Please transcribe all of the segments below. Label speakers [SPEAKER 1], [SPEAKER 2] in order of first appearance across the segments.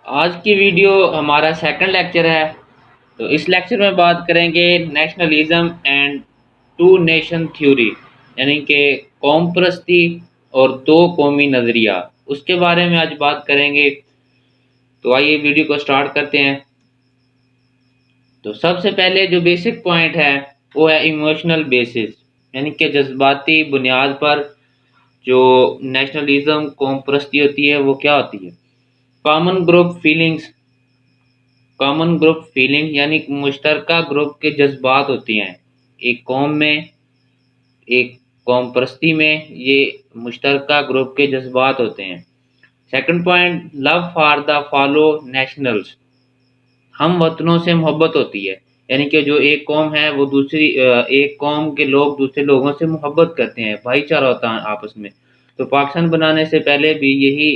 [SPEAKER 1] آج کی ویڈیو ہمارا سیکنڈ لیکچر ہے۔ تو اس لیکچر میں بات کریں گے nationalism and two nation theory, یعنی کہ قوم پرستی اور دو قومی نظریہ، اس کے بارے میں آج بات کریں گے۔ تو آئیے ویڈیو کو سٹارٹ کرتے ہیں۔ تو سب سے پہلے جو بیسک پوائنٹ ہے وہ ہے ایموشنل بیسس، یعنی کہ جذباتی بنیاد پر جو نیشنلزم قوم پرستی ہوتی ہے وہ کیا ہوتی ہے؟ کامن گروپ فیلنگ یعنی مشترکہ گروپ کے جذبات ہوتے ہیں ایک قوم میں، ایک قوم پرستی میں یہ مشترکہ گروپ کے جذبات ہوتے ہیں۔ Second point, love for the fellow nationals, ہم وطنوں سے محبت ہوتی ہے، یعنی کہ جو ایک قوم ہے وہ ایک قوم کے لوگ دوسرے لوگوں سے محبت کرتے ہیں، بھائی چارہ ہوتا ہے آپس میں۔ تو پاکستان بنانے سے پہلے بھی یہی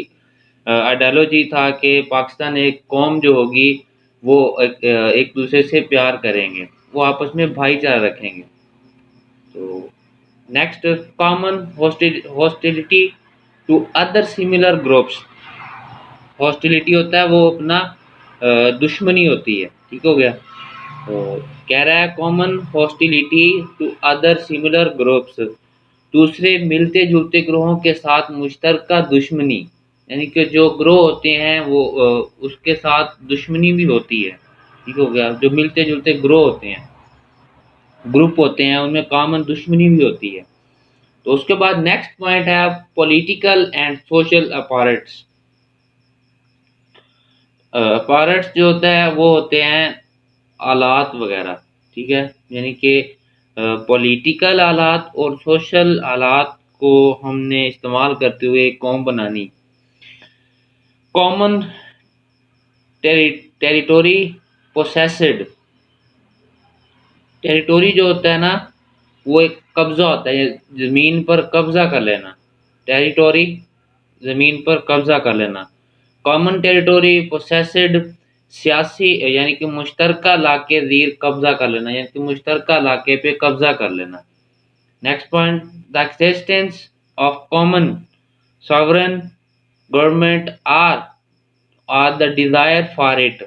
[SPEAKER 1] آئیڈیالوجی تھا کہ پاکستان ایک قوم جو ہوگی وہ ایک دوسرے سے پیار کریں گے، وہ آپس میں بھائی چارہ رکھیں گے۔ تو next, common hostility to other similar groups, hostility ہوتا ہے وہ اپنا دشمنی ہوتی ہے، ٹھیک ہو گیا۔ تو کہہ رہا ہے common hostility to other similar groups, دوسرے ملتے جلتے گروہوں کے ساتھ مشترکہ دشمنی، یعنی کہ جو گروہ ہوتے ہیں وہ اس کے ساتھ دشمنی بھی ہوتی ہے، ٹھیک ہو گیا۔ جو ملتے جلتے گروہ ہوتے ہیں، گروپ ہوتے ہیں، ان میں کامن دشمنی بھی ہوتی ہے۔ تو اس کے بعد نیکسٹ پوائنٹ ہے پولیٹیکل اینڈ سوشل اپارٹس۔ اپارٹس جو ہوتا ہے وہ ہوتے ہیں آلات وغیرہ، ٹھیک ہے، یعنی کہ پولیٹیکل آلات اور سوشل آلات کو ہم نے استعمال کرتے ہوئے ایک قوم بنانی۔ کامن ٹیریٹوری پوسیسڈ، ٹیریٹوری جو ہوتا ہے نا وہ ایک قبضہ ہوتا ہے، زمین پر قبضہ کر لینا، ٹیریٹوری زمین پر قبضہ کر لینا۔ کامن ٹیریٹوری پوسیسڈ، سیاسی یعنی کہ مشترکہ علاقے زیر قبضہ کر لینا، یعنی کہ مشترکہ علاقے پہ قبضہ کر لینا۔ Next point, the existence of common sovereign government or the desire for it,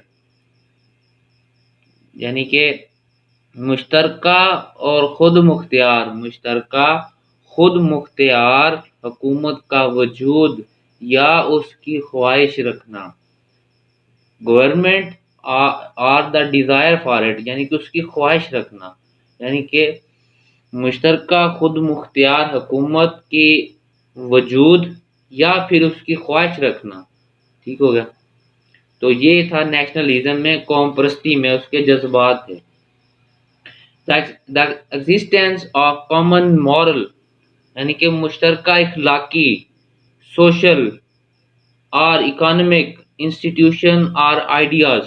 [SPEAKER 1] یعنی کہ مشترکہ اور خود مختار حکومت کا وجود یا اس کی خواہش رکھنا۔ Government or the desire for it, یعنی کہ اس کی خواہش رکھنا، یعنی کہ مشترکہ خود مختار حکومت کی وجود یا پھر اس کی خواہش رکھنا، ٹھیک ہو گیا۔ تو یہ تھا نیشنلزم میں، قوم پرستی میں اس کے جذبات تھے۔ دا ایگزسٹنس آف کامن مورل، یعنی کہ مشترکہ اخلاقی، سوشل اور اکانومک انسٹیٹیوشن اور آئیڈیاز،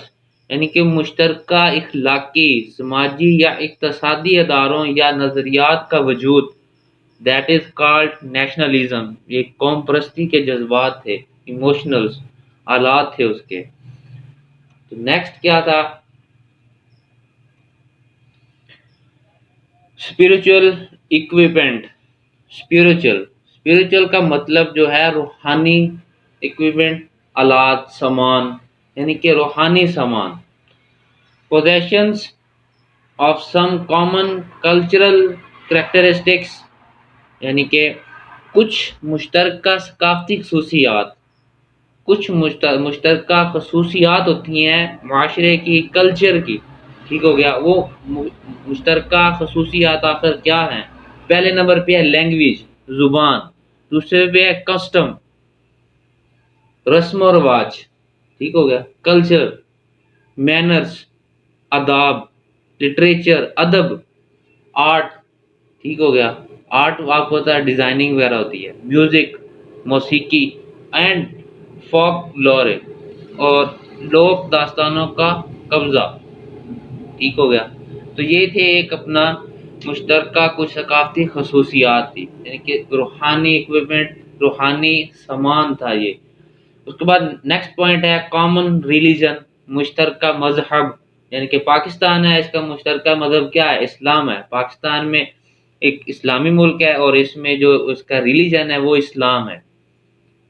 [SPEAKER 1] یعنی کہ مشترکہ اخلاقی، سماجی یا اقتصادی اداروں یا نظریات کا وجود، دیٹ از کالڈ نیشنلزم۔ یہ قوم پرستی کے جذبات تھے، ایموشنلز آلات تھے اس کے۔ تو نیکسٹ کیا تھا؟ Spiritual equipment. اسپریچول کا مطلب جو ہے روحانی، اکوپمنٹ آلات، سامان، یعنی کہ روحانی سامان۔ Positions of some common cultural characteristics, یعنی کہ کچھ مشترکہ ثقافتی خصوصیات، کچھ مشترکہ خصوصیات ہوتی ہیں معاشرے کی، کلچر کی، ٹھیک ہو گیا۔ وہ مشترکہ خصوصیات آخر کیا ہیں؟ پہلے نمبر پہ ہے لینگویج، زبان، دوسرے پہ ہے کسٹم، رسم و رواج، ٹھیک ہو گیا، کلچر، مینرز، آداب، لٹریچر، ادب، آرٹ، ٹھیک ہو گیا۔ آرٹ آپ کو پتا ہے ڈیزائننگ وغیرہ ہوتی ہے، میوزک، موسیقی، اینڈ فوک لورے، اور لوک داستانوں کا قبضہ، ٹھیک ہو گیا۔ تو یہ تھے ایک اپنا مشترکہ کچھ ثقافتی خصوصیات تھی، یعنی کہ روحانی اکوپمنٹ، روحانی سامان تھا یہ۔ اس کے بعد نیکسٹ پوائنٹ ہے کامن ریلیجن، مشترکہ مذہب، یعنی کہ پاکستان ہے، اس کا مشترکہ مذہب کیا ہے؟ اسلام ہے۔ پاکستان میں ایک اسلامی ملک ہے اور اس میں جو اس کا ریلیجن ہے وہ اسلام ہے۔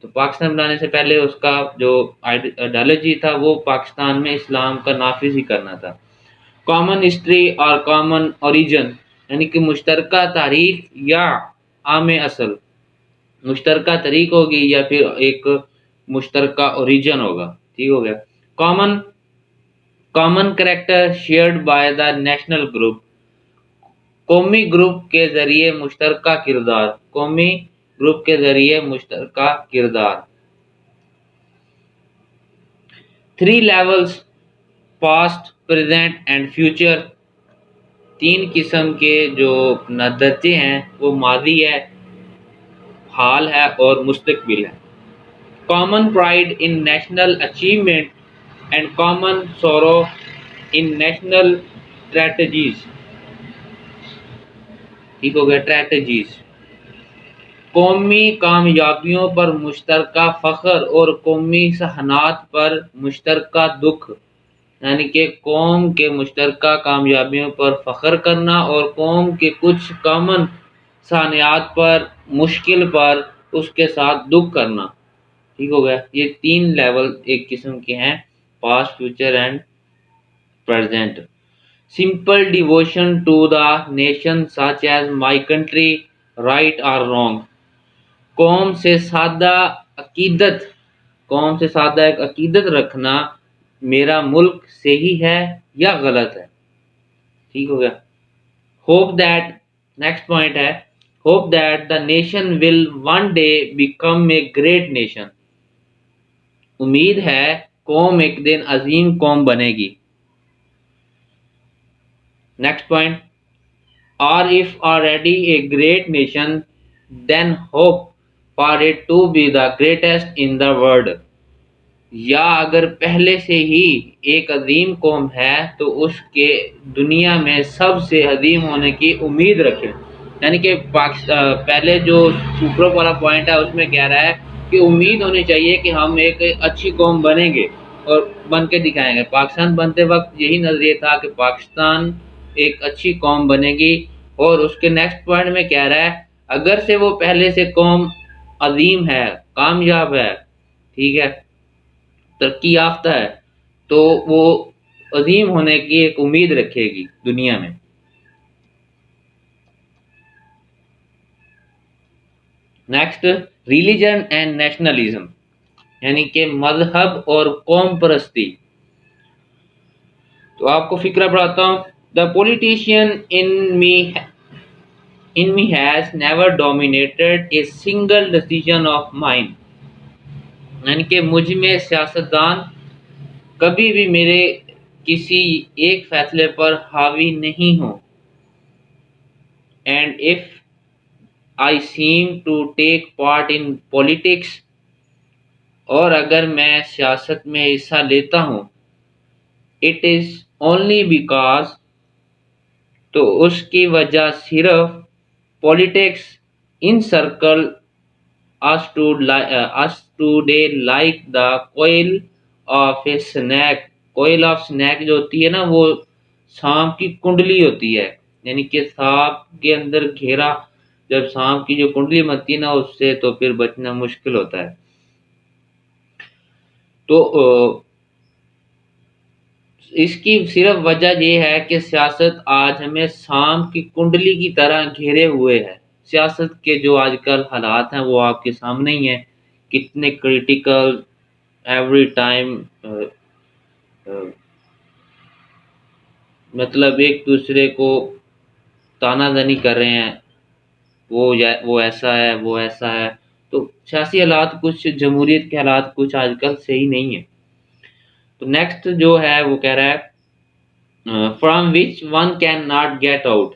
[SPEAKER 1] تو پاکستان بنانے سے پہلے اس کا جو آئیڈیالوجی تھا وہ پاکستان میں اسلام کا نافذ ہی کرنا تھا۔ کامن ہسٹری اور کامن اوریجن یعنی کہ مشترکہ تاریخ یا عام اصل، مشترکہ تاریخ ہوگی یا پھر ایک مشترکہ اوریجن ہوگا، ٹھیک ہو گیا۔ Common common character shared by the national group, قومی گروپ کے ذریعے مشترکہ کردار، قومی گروپ کے ذریعے مشترکہ کردار۔ 3 levels past, present and future, 3 قسم کے جو درجے ہیں وہ ماضی ہے، حال ہے اور مستقبل ہے۔ Common pride in national achievement and common sorrow in national strategies, ٹھیک ہو گیا، اسٹریٹجیز۔ قومی کامیابیوں پر مشترکہ فخر اور قومی سہانات پر مشترکہ دکھ، یعنی کہ قوم کے مشترکہ کامیابیوں پر فخر کرنا اور قوم کے کچھ کامن سہانات پر، مشکل پر اس کے ساتھ دکھ کرنا، ٹھیک ہو گیا۔ یہ 3 لیول ایک قسم کے ہیں، past, future and present. Simple devotion to the nation such as my country right or wrong, قوم سے سادہ عقیدت، قوم سے سادہ ایک عقیدت رکھنا، میرا ملک صحیح ہے یا غلط ہے، ٹھیک ہو گیا۔ ہوپ دیٹ، نیکسٹ پوائنٹ ہے، hope that the nation will one day become a great nation, امید ہے قوم ایک دن عظیم قوم بنے گی۔ نیکسٹ پوائنٹ، اور if already a great nation then hope for it to be the greatest in the world، یا اگر پہلے سے ہی ایک عظیم قوم ہے تو اس کے دنیا میں سب سے عظیم ہونے کی امید رکھیں، یعنی کہ پہلے جو اوپر والا پوائنٹ ہے اس میں کہہ رہا ہے کہ امید ہونی چاہیے کہ ہم ایک اچھی قوم بنیں گے اور بن کے دکھائیں گے۔ پاکستان بنتے وقت یہی نظریہ تھا کہ پاکستان ایک اچھی قوم بنے گی، اور اس کے نیکسٹ پوائنٹ میں کہہ رہا ہے اگر سے وہ پہلے سے قوم عظیم ہے، کامیاب ہے، ٹھیک ہے، ترقی یافتہ ہے، تو وہ عظیم ہونے کی ایک امید رکھے گی دنیا میں۔ نیکسٹ، ریلیجن اینڈ نیشنلزم، یعنی کہ مذہب اور قوم پرستی۔ تو آپ کو فکرہ پڑھاتا ہوں۔ دا politician in me has never dominated a single decision of mine، یعنی کہ مجھ میں سیاستدان کبھی بھی میرے کسی ایک فیصلے پر حاوی نہیں ہوں۔ and if I seem to take part in politics، اور اگر میں سیاست میں حصہ لیتا ہوں، it is only because، تو اس کی وجہ صرف politics encircle us today like the coil of a snake، coil of snake جو ہوتی ہے نا وہ سانپ کی کنڈلی ہوتی ہے، یعنی کہ سانپ کے اندر گھیرا، جب سانپ کی جو کنڈلی بنتی ہے نا اس سے تو پھر بچنا مشکل ہوتا ہے۔ تو اس کی صرف وجہ یہ ہے کہ سیاست آج ہمیں سانپ کی کنڈلی کی طرح گھیرے ہوئے ہے۔ سیاست کے جو آج کل حالات ہیں وہ آپ کے سامنے ہی ہیں، کتنے کریٹیکل، ایوری ٹائم مطلب ایک دوسرے کو تانا زنی کر رہے ہیں، وہ ایسا ہے، وہ ایسا ہے۔ تو سیاسی حالات کچھ، جمہوریت کے حالات کچھ آج کل صحیح نہیں ہیں۔ تو نیکسٹ جو ہے وہ کہہ رہا ہے from which one can not get out,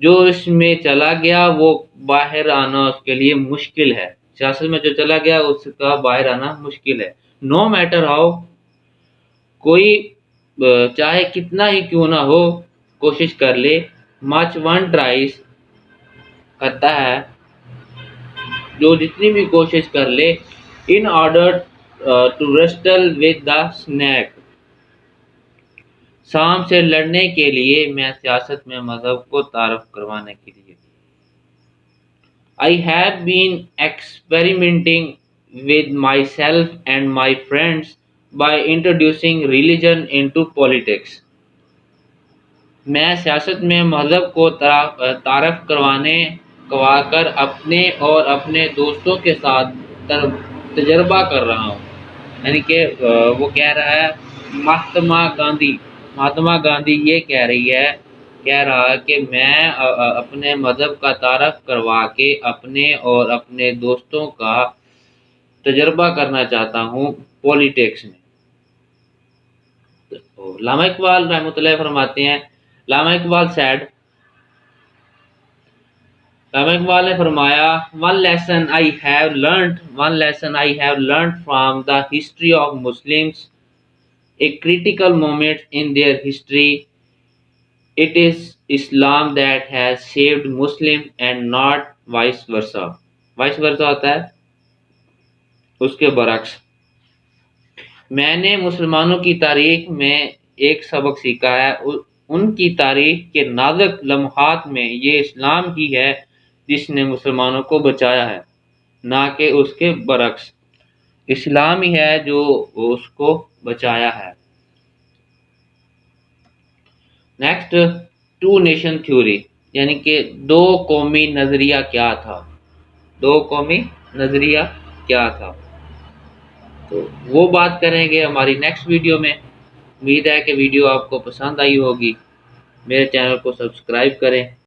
[SPEAKER 1] جو اس میں چلا گیا وہ باہر آنا اس کے لیے مشکل ہے، سیاست میں جو چلا گیا اس کا باہر آنا مشکل ہے۔ نو میٹر ہاؤ، کوئی چاہے کتنا ہی کیوں نہ ہو کوشش کر لے، مچ ون ٹرائز کرتا ہے، جو جتنی بھی کوشش کر لے، in order to wrestle with the snake, سانپ سے لڑنے کے لیے، میں سیاست میں مذہب کو تعارف کروانے کے لیے۔ I have been experimenting with myself and my friends by introducing religion into politics. میں سیاست میں مذہب کو تعارف کروا کر اپنے اور اپنے دوستوں کے ساتھ تجربہ کر رہا ہوں. یعنی کہ وہ کہہ رہا ہے مہاتما گاندھی یہ کہہ رہا ہے کہ میں اپنے مذہب کا تعارف کروا کے اپنے اور اپنے دوستوں کا تجربہ کرنا چاہتا ہوں پولیٹکس میں. علامہ اقبال رحمۃ اللہ فرماتے ہیں، علامہ اقبال نے فرمایا، one lesson I have learned from the history of Muslims, a critical moment in their history. It is Islam that has saved Muslim and not vice versa. Vice versa ہوتا ہے اس کے برعکس. میں نے مسلمانوں کی تاریخ میں ایک سبق سیکھا ہے، ان کی تاریخ کے نازک لمحات میں یہ اسلام ہی ہے جس نے مسلمانوں کو بچایا ہے، نہ کہ اس کے برعکس. اسلام ہی ہے جو اس کو بچایا ہے. نیکسٹ، ٹو نیشن تھیوری یعنی کہ دو قومی نظریہ کیا تھا. تو وہ بات کریں گے ہماری نیکسٹ ویڈیو میں. امید ہے کہ ویڈیو آپ کو پسند آئی ہوگی. میرے چینل کو سبسکرائب کریں.